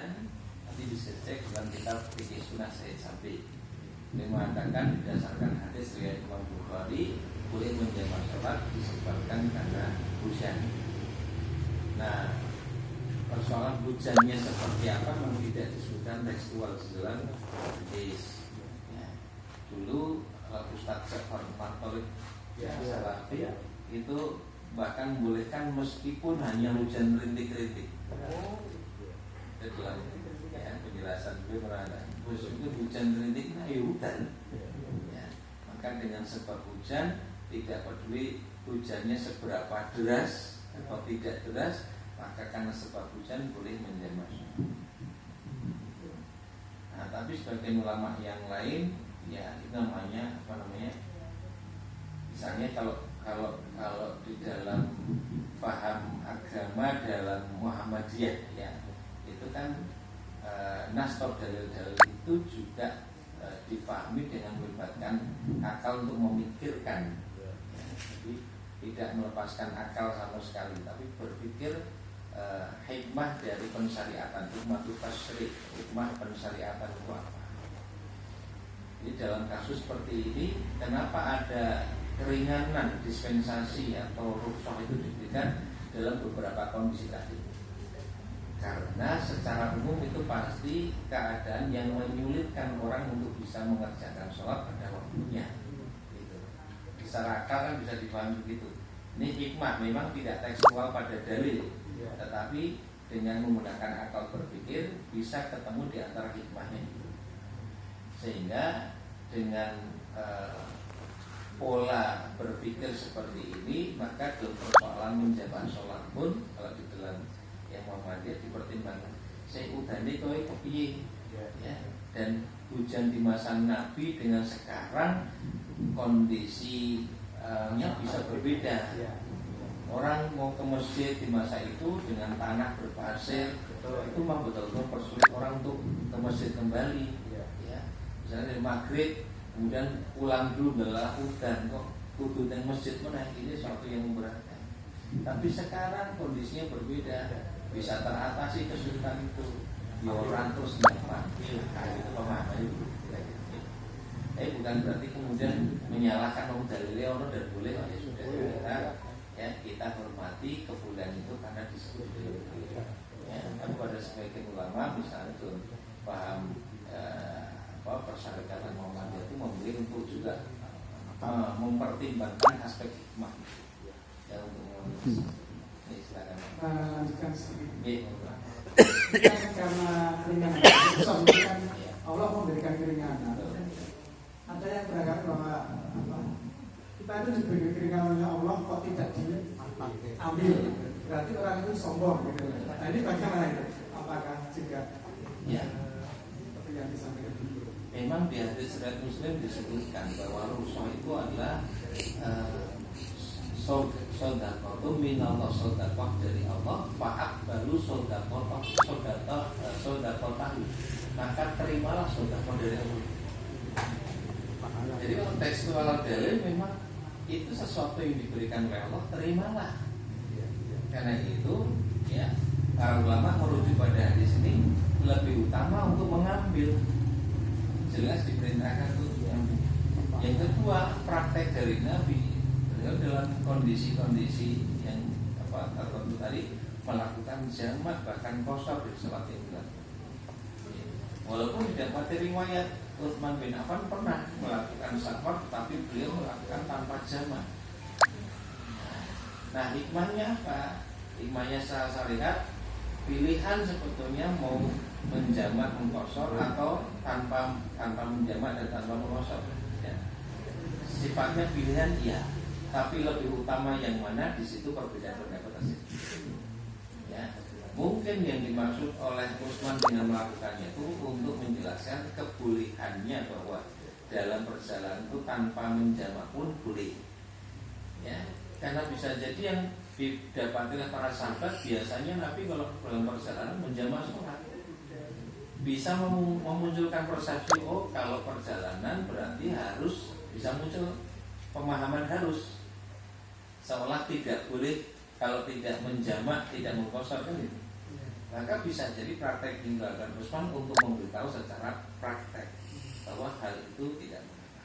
nanti bisa cek dalam kitab Fikih Sunnah Said Sabiq. Dia mengatakan berdasarkan hadis riwayat Imam Bukhari boleh menjamak sholat disebabkan karena hujan. Nah, persoalan hujannya seperti apa memang tidak disebutkan tekstual dalam hadis. Ya. Dulu Ustadz Ja'far Matorik Salafi itu bahkan membolehkan meskipun hanya hujan rintik-rintik. Dalam penjelasan beliau mengatakan meskipun hujan rintik, nah ya hujan. Ya. Maka dengan sebab hujan tidak peduli hujannya seberapa deras atau tidak deras, maka karena sebab hujan boleh menjamak. Nah, tapi sebagian ulama yang lain, ya itu namanya apa namanya? Misalnya kalau di dalam paham agama dalam Muhammadiyah, ya itu kan nasab dalil-dalil itu juga dipahami dengan melibatkan akal untuk memikirkan. Ya, jadi tidak melepaskan akal sama sekali, tapi berpikir hikmah dari pensyariatan, hikmah tasyri', hikmah pensyariatan itu apa. Jadi dalam kasus seperti ini, kenapa ada keringanan dispensasi atau rukhsah itu diberikan dalam beberapa kondisi tadi? Karena secara umum itu pasti keadaan yang menyulitkan orang untuk bisa mengerjakan sholat pada waktunya. Gitu. Secara akal kan bisa dipahami begitu. Ini hikmah memang tidak tekstual pada dalil, tetapi dengan menggunakan akal berpikir bisa ketemu di antara hikmahnya itu. Sehingga dengan pola berpikir seperti ini, maka dalam persoalan menjamak sholat pun kalau di dalam yang Muhammadiyah dipertimbangkan saya udane kowe kepiye ya. Dan hujan di masa Nabi dengan sekarang kondisinya bisa berbeda. Orang mau ke masjid di masa itu dengan tanah berpasir, itu memang betul-betul persulit orang untuk ke masjid kembali. Ya. Misalnya dari maghrib kemudian pulang dulu adalah hujan, kok kudu nang masjid meneh, ini suatu yang memberatkan. Tapi sekarang kondisinya berbeda, bisa teratasi kesulitan itu. Ya orang terus nyampantil, itu pemahamannya tapi bukan berarti kemudian menyalahkan orang dalilnya orang dan boleh, ya sudah kita hormati kebulan itu karena disebut dalil. Ya, tapi pada sebagian ulama misalnya itu paham persyaratan Muhammadiyah itu membeli untuk juga mempertimbangkan aspek hikmah. Ya untuk ini silakan. Lanjutkan sedikit. Karena keringanan, kan Allah memberikan keringanan. Ada yang beranggapan bahwa kita itu diberi keringanan oleh Allah kok tidak diambil, berarti orang itu sombong gitu. Nah ini bagaimana itu? Apakah juga seperti yang disampaikan dulu? Memang di hadis riwayat Muslim disebutkan bahwa rukhsah itu adalah sedekah minallah, sedekah dari Allah, fa'aqbalu sedekah tahu, maka terimalah sedekah dari Allah. Jadi kalau tekstual dalil memang itu sesuatu yang diberikan oleh Allah, terimalah. Karena itu ya para ulama merujuk pada hadis ini lebih utama untuk mengambil. Jelas diperintahkan untuk mengambil. Yang kedua, praktek dari Nabi dalam kondisi-kondisi yang tertentu tadi melakukan jamak bahkan qashar di sholat yang dilakukan. Walaupun tidak pada riwayat Utsman bin Affan pernah melakukan safar, tapi beliau melakukan tanpa jamak. Nah, hikmahnya apa? Hikmahnya saya lihat pilihan sebetulnya mau menjamak mengqashar atau tanpa menjamak dan tanpa mengqashar. Ya. Sifatnya pilihan iya, tapi lebih utama yang mana, di situ perbedaan pendapat tersebut. Ya. Mungkin yang dimaksud oleh Utsman dengan melakukannya itu untuk menjelaskan kebolehannya bahwa dalam perjalanan itu tanpa menjamak pun boleh. Ya, karena bisa jadi yang didapati oleh para sahabat biasanya Nabi kalau dalam perjalanan menjamak sholat. Bisa memunculkan persepsi kalau perjalanan berarti harus bisa muncul pemahaman harus seolah tidak boleh kalau tidak menjamak, tidak mengqashar kan gitu. maka bisa jadi praktek meninggalkan Usman untuk memberitahu secara praktek bahwa hal itu tidak mengapa.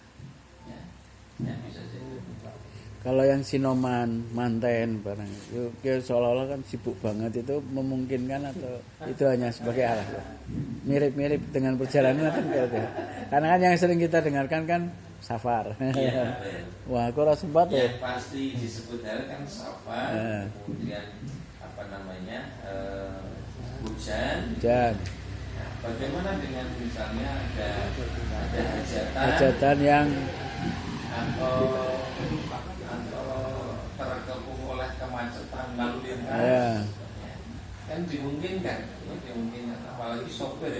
Ya, bisa jadi. Kalau yang sinoman, manten barang itu seolah-olah kan sibuk banget, itu memungkinkan atau itu hanya sebagai alat? Mirip-mirip dengan perjalanan kan gitu. Karena kan yang sering kita dengarkan kan safar. Ya, Wah, aku rasa sempat ya. Pasti disebut kan safar, kemudian apa namanya hujan. Nah, bagaimana dengan misalnya ada hajatan yang atau terkepung oleh kemacetan lalu lintas, kan dimungkinkan, apalagi sopir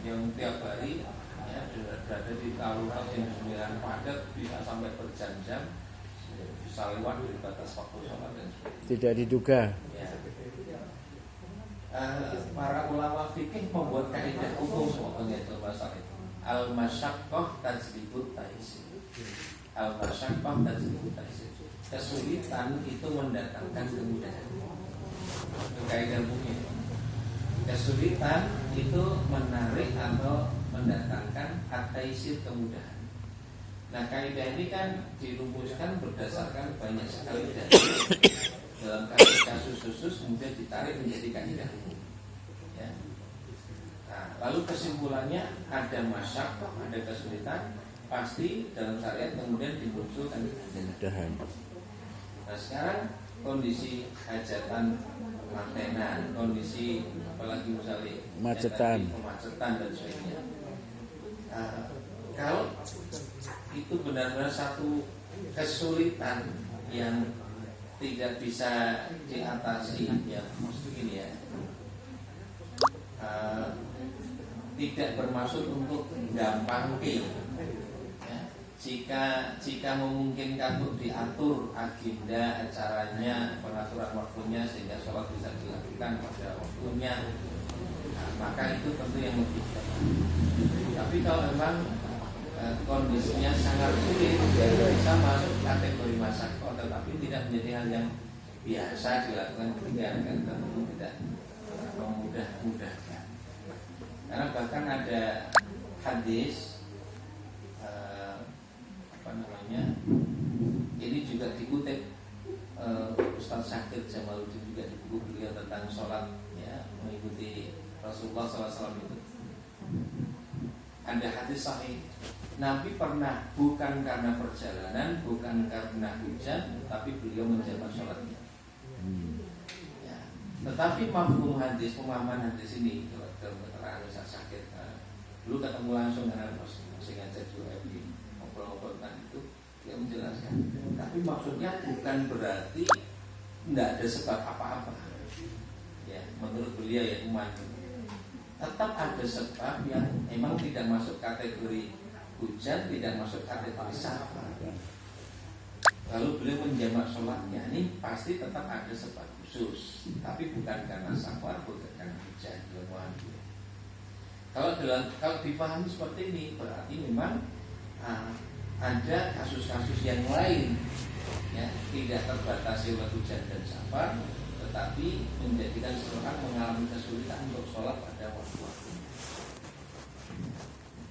yang tiap hari berada di lalu lintas yang sembilan padat bisa sampai berjam-jam, bisa lewat dari batas waktu sholat dan sebagainya. Tidak diduga. Ya. Para ulama fikih membuat kaidah umum sebetulnya itu masalah itu. Al-masyaqqah tajlibut taysir. Al-masyaqqah tajlibut taysir. Kesulitan itu mendatangkan kemudahan. Itu kaidah umumnya. Kesulitan itu menarik atau mendatangkan at-taysir, kemudahan. Nah, kaidah ini kan dirumuskan berdasarkan banyak sekali dalil. Dalam kasus khusus kemudian ditarik menjadi kaidah umum. Ya. Nah, lalu kesimpulannya ada masyaqqah, ada kesulitan, pasti dalam syariat kemudian dimunculkan kemudahan. Nah, sekarang kondisi hajatan mantenan, kondisi apalagi misalnya kemacetan dan sebagainya. Kalau itu benar-benar satu kesulitan yang tidak bisa diatasi, ya maksud ini ya, tidak bermaksud untuk gampang ya. Jika memungkinkan untuk diatur agenda acaranya, pengaturan waktunya sehingga sholat bisa dilakukan pada waktunya, maka itu tentu yang lebih tepat. Tapi kalau memang kondisinya sangat sulit, bisa masuk kategori masyaqqah, tetapi tidak menjadi hal yang biasa dilakukan ketika kan tentu tidak memudah-mudahkan. Karena bahkan ada hadis ini juga dikutip Ustaz Syakir Jamaluddin juga di buku beliau tentang sholat, ya, mengikuti Rasulullah SAW itu. Ada hadis sahih, Nabi pernah bukan karena perjalanan, bukan karena hujan, tapi beliau menjamak sholatnya. Ya. Tetapi mafhum hadis, pemahaman hadis ini dalam keterangan Ustaz Syakir, dulu ketemu langsung dengan masing ngajak juga di ngobrol-ngobrol tentang itu, dia menjelaskan. Tapi maksudnya bukan berarti tidak ada sebab apa-apa. Ya, menurut beliau ya umat, tetap ada sebab yang memang tidak masuk kategori hujan, tidak masuk kategori safar. Lalu beliau menjamak sholatnya, ini pasti tetap ada sebab khusus, tapi bukan karena safar, bukan karena hujan. Kalau dipahami seperti ini, berarti memang ada kasus-kasus yang lain, ya, tidak terbatasi oleh hujan dan safar, tetapi menjadikan seseorang mengalami kesulitan untuk sholat pada waktu-waktu.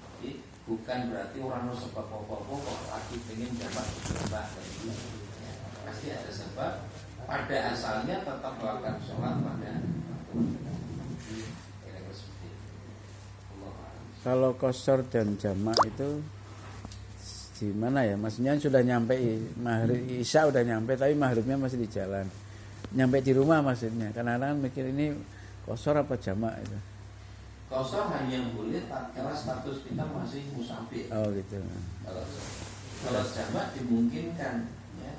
Jadi bukan berarti orang harus sebab pokok-pokok lagi pengen jamak berubah, ya, pasti ada sebab. Pada asalnya tetap melakukan sholat pada waktu. Kalau qashar dan jamak itu gimana ya? Maksudnya sudah nyampe maghrib, isya udah nyampe, tapi maghribnya masih di jalan. Nyampe di rumah maksudnya. Kadang-kadang mikir ini qashar apa jamak itu. Qashar hanya boleh tatkala status kita masih musafir. Oh gitu. Kalau jamak dimungkinkan, ya,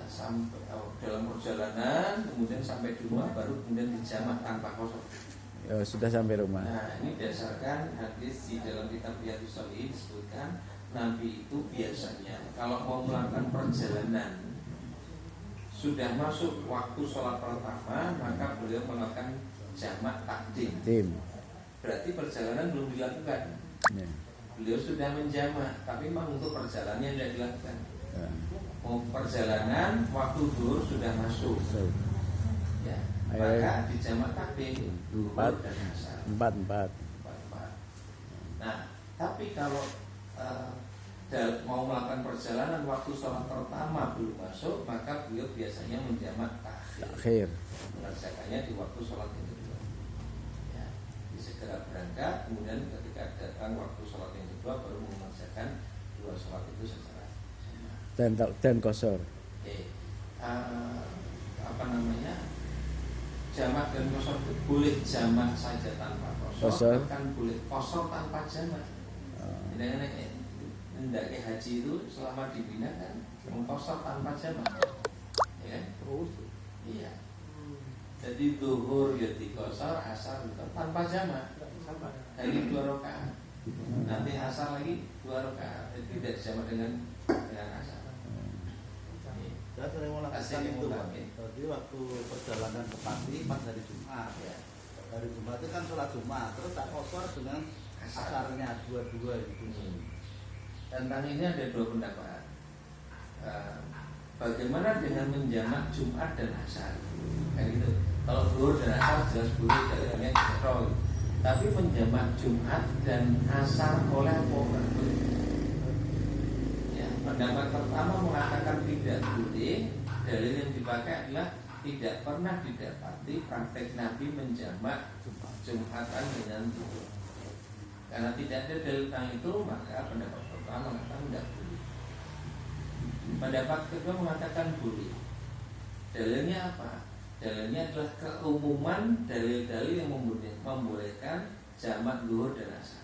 sampai dalam perjalanan, kemudian sampai di rumah baru kemudian dijamak tanpa qashar. Oh, sudah sampai rumah. Nah, ini berdasarkan hadis di dalam kitab Riyadhus Shalihin disebutkan Nabi itu biasanya kalau mau melakukan perjalanan sudah masuk waktu sholat pertama, maka beliau melakukan jamak takdim. Berarti perjalanan belum dilakukan. Ya. Beliau sudah menjamak, tapi memang untuk perjalanan tidak dilakukan. Ya. Mau perjalanan waktu zuhur sudah masuk. Ya. maka dijamak takdim Empat. zuhur dan asar. Empat. Nah, tapi kalau mau melakukan perjalanan waktu sholat pertama belum masuk, maka beliau biasanya menjamak takhir, Akhir. mengerjakannya di waktu sholat yang kedua. Ya, segera berangkat, kemudian ketika datang waktu sholat yang kedua baru mengerjakan dua sholat itu secara sama. Dan kosor. Oke, apa namanya? Jamak dan kosor itu boleh jamak saja tanpa kosor, bahkan boleh kosor tanpa jamak. Tidak kayak haji itu selama di Mina kan mengkosor tanpa jamak, ya kan? Iya. Jadi zuhur ya dikosor, asar itu tanpa jamak, dari 2 rakaat. Nanti asar lagi 2 rakaat, tidak jamak dengan asar. Saya sering melakukan itu, Pak. Jadi waktu perjalanan ke Pati pas hari Jumat, ya. Hari Jumat itu kan sholat Jumat, terus tak kosor dengan asarnya dua-dua itu. Tentang ini ada 2 pendapat. Bagaimana dengan menjamak Jumat dan asar? Kayak gitu. Kalau zuhur dan asar jelas boleh jalannya kontrol. Tapi menjamak Jumat dan asar oleh apa? Ya, pendapat pertama mengatakan tidak boleh. Dalil yang dipakai adalah tidak pernah didapati praktek Nabi menjamak Jumatan dengan zuhur. Karena tidak ada dalil tentang itu, maka pendapat pertama mengatakan tidak boleh. Pendapat kedua mengatakan boleh. Dalilnya apa? Dalilnya adalah keumuman dalil-dalil yang membolehkan jamak zuhur dan asar.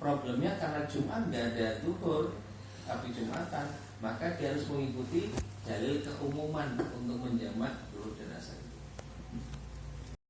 Problemnya karena Jumat nggak ada zuhur, tapi Jumatan, maka dia harus mengikuti dalil keumuman untuk menjamak zuhur dan asar.